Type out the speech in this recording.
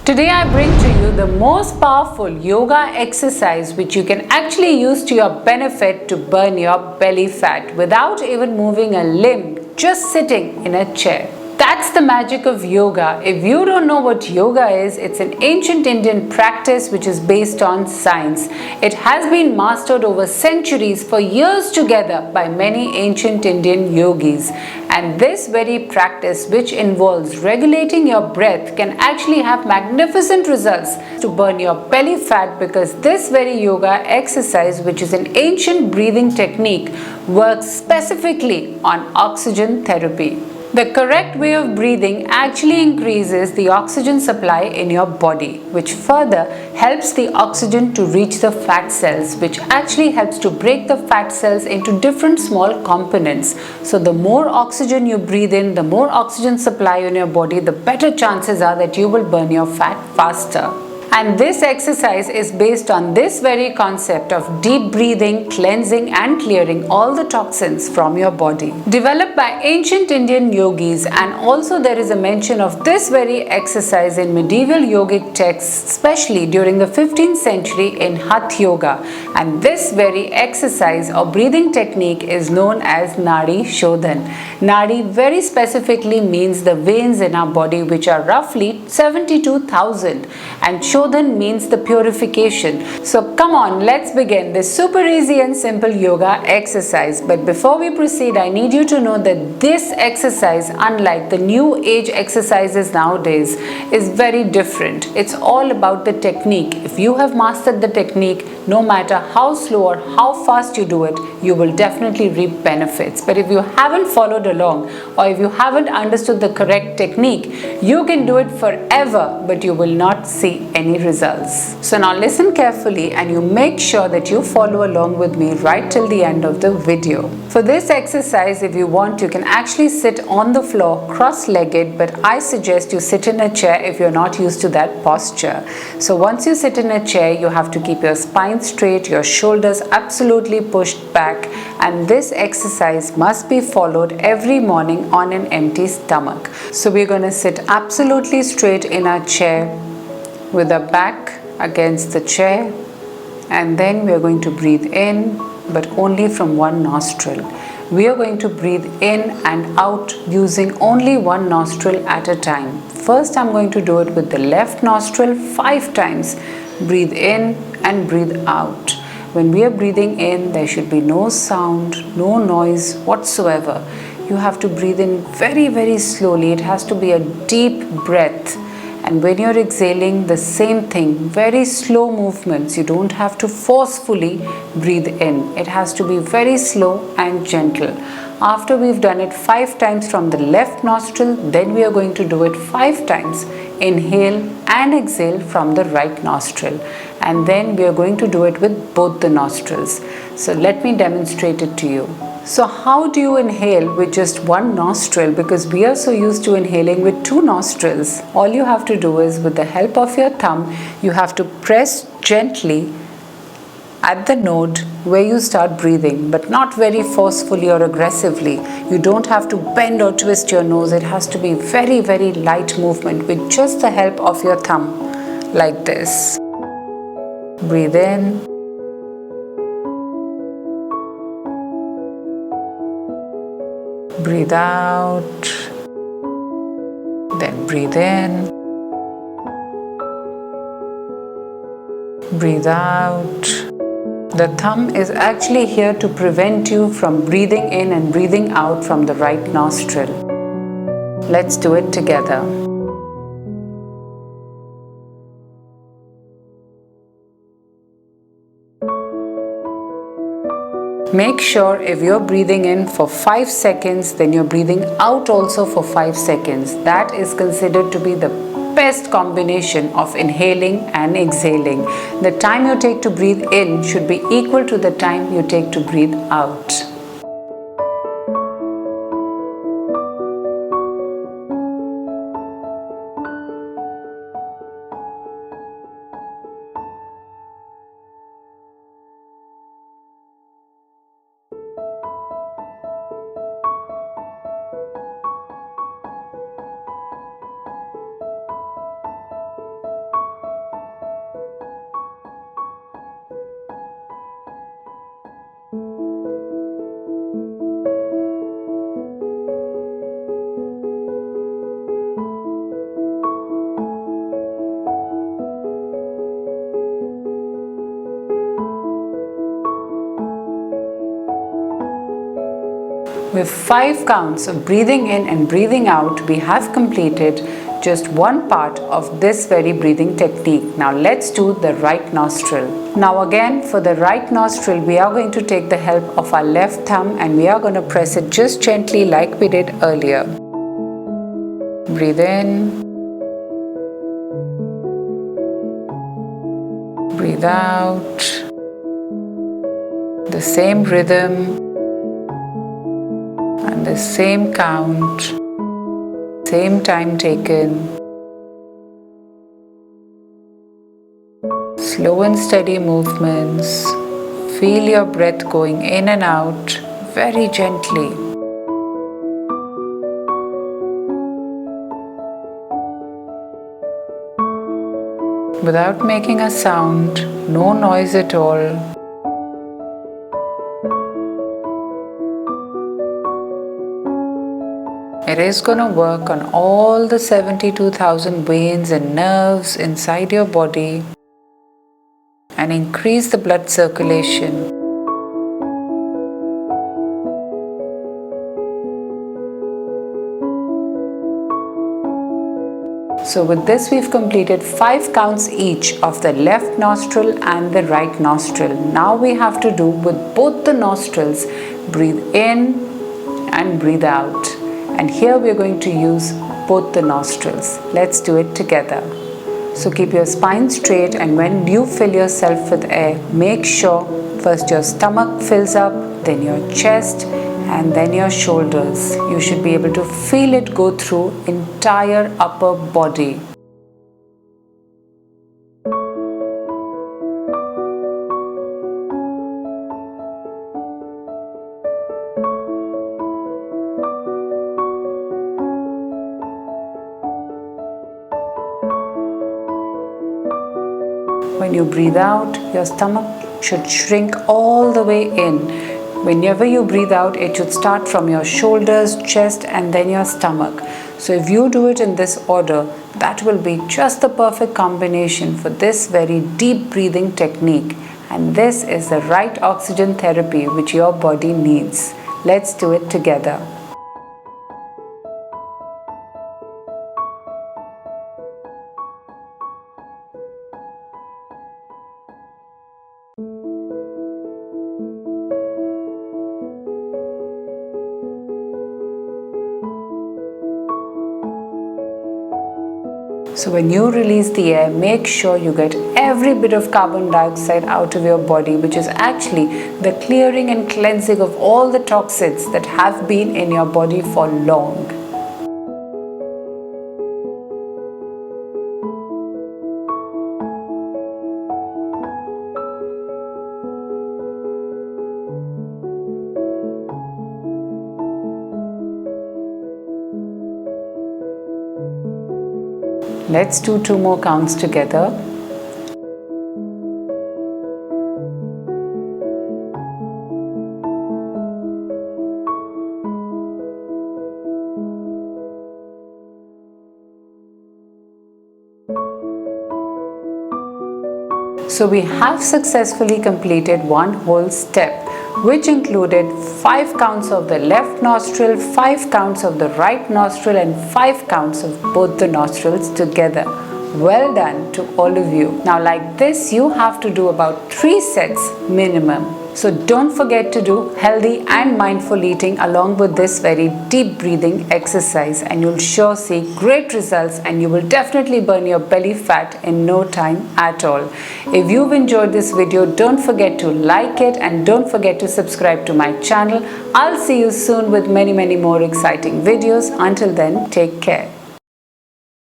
Today I bring to you the most powerful yoga exercise which you can actually use to your benefit to burn your belly fat without even moving a limb, just sitting in a chair. That's the magic of yoga. If you don't know what yoga is, it's an ancient Indian practice which is based on science. It has been mastered over centuries for years together by many ancient Indian yogis. And this very practice, which involves regulating your breath, can actually have magnificent results to burn your belly fat, because this very yoga exercise, which is an ancient breathing technique, works specifically on oxygen therapy. The correct way of breathing actually increases the oxygen supply in your body, which further helps the oxygen to reach the fat cells, which actually helps to break the fat cells into different small components. So the more oxygen you breathe in, the more oxygen supply in your body, the better chances are that you will burn your fat faster. And this exercise is based on this very concept of deep breathing, cleansing and clearing all the toxins from your body. Developed by ancient Indian yogis, and also there is a mention of this very exercise in medieval yogic texts, especially during the 15th century in Hatha Yoga. And this very exercise or breathing technique is known as Nadi Shodhan. Nadi very specifically means the veins in our body, which are roughly 72,000, and Shodhan means the purification. So come on, let's begin this super easy and simple yoga exercise. But before we proceed, I need you to know that this exercise, unlike the new age exercises nowadays, is very different. It's all about the technique. If you have mastered the technique, no matter how slow or how fast you do it, you will definitely reap benefits. But if you haven't followed along, or if you haven't understood the correct technique, you can do it forever, but you will not see any results. So now listen carefully and you make sure that you follow along with me right till the end of the video. For this exercise, if you want, you can actually sit on the floor cross-legged, but I suggest you sit in a chair if you're not used to that posture. So once you sit in a chair, you have to keep your spine straight, your shoulders absolutely pushed back, and this exercise must be followed every morning on an empty stomach. So we're going to sit absolutely straight in our chair with our back against the chair, and then we are going to breathe in, but only from one nostril. We are going to breathe in and out using only one nostril at a time. First, I'm going to do it with the left nostril 5 times. Breathe in and breathe out. When we are breathing in, there should be no sound, no noise whatsoever. You have to breathe in very, very slowly. It has to be a deep breath. And when you're exhaling, the same thing, very slow movements. You don't have to forcefully breathe in. It has to be very slow and gentle. After we've done it 5 times from the left nostril, then we are going to do it 5 times. Inhale and exhale from the right nostril. And then we are going to do it with both the nostrils. So let me demonstrate it to you. So how do you inhale with just one nostril? Because we are so used to inhaling with 2 nostrils. All you have to do is, with the help of your thumb, you have to press gently at the node where you start breathing, but not very forcefully or aggressively. You don't have to bend or twist your nose. It has to be very, very light movement with just the help of your thumb, like this. Breathe in. Breathe out, then breathe in, breathe out. The thumb is actually here to prevent you from breathing in and breathing out from the right nostril. Let's do it together. Make sure if you're breathing in for 5 seconds, then you're breathing out also for 5 seconds. That is considered to be the best combination of inhaling and exhaling. The time you take to breathe in should be equal to the time you take to breathe out. With 5 counts of breathing in and breathing out, we have completed just one part of this very breathing technique. Now let's do the right nostril. Now again, for the right nostril, we are going to take the help of our left thumb and we are going to press it just gently like we did earlier. Breathe in. Breathe out. The same rhythm and the same count, same time taken. Slow and steady movements. Feel your breath going in and out very gently. Without making a sound, no noise at all. It is going to work on all the 72,000 veins and nerves inside your body and increase the blood circulation. So with this we've completed 5 counts each of the left nostril and the right nostril. Now we have to do with both the nostrils, breathe in and breathe out. And here we're going to use both the nostrils. Let's do it together. So keep your spine straight, and when you fill yourself with air, make sure first your stomach fills up, then your chest, and then your shoulders. You should be able to feel it go through entire upper body. When you breathe out, your stomach should shrink all the way in. Whenever you breathe out, it should start from your shoulders, chest, and then your stomach. So if you do it in this order, that will be just the perfect combination for this very deep breathing technique. And this is the right oxygen therapy which your body needs. Let's do it together. So when you release the air, make sure you get every bit of carbon dioxide out of your body, which is actually the clearing and cleansing of all the toxins that have been in your body for long. Let's do 2 more counts together. So we have successfully completed one whole step, which included 5 counts of the left nostril, 5 counts of the right nostril, and 5 counts of both the nostrils together. Well done to all of you. Now like this, you have to do about 3 sets minimum. So don't forget to do healthy and mindful eating along with this very deep breathing exercise, and you'll sure see great results, and you will definitely burn your belly fat in no time at all. If you've enjoyed this video, don't forget to like it and don't forget to subscribe to my channel. I'll see you soon with many more exciting videos. Until then, take care.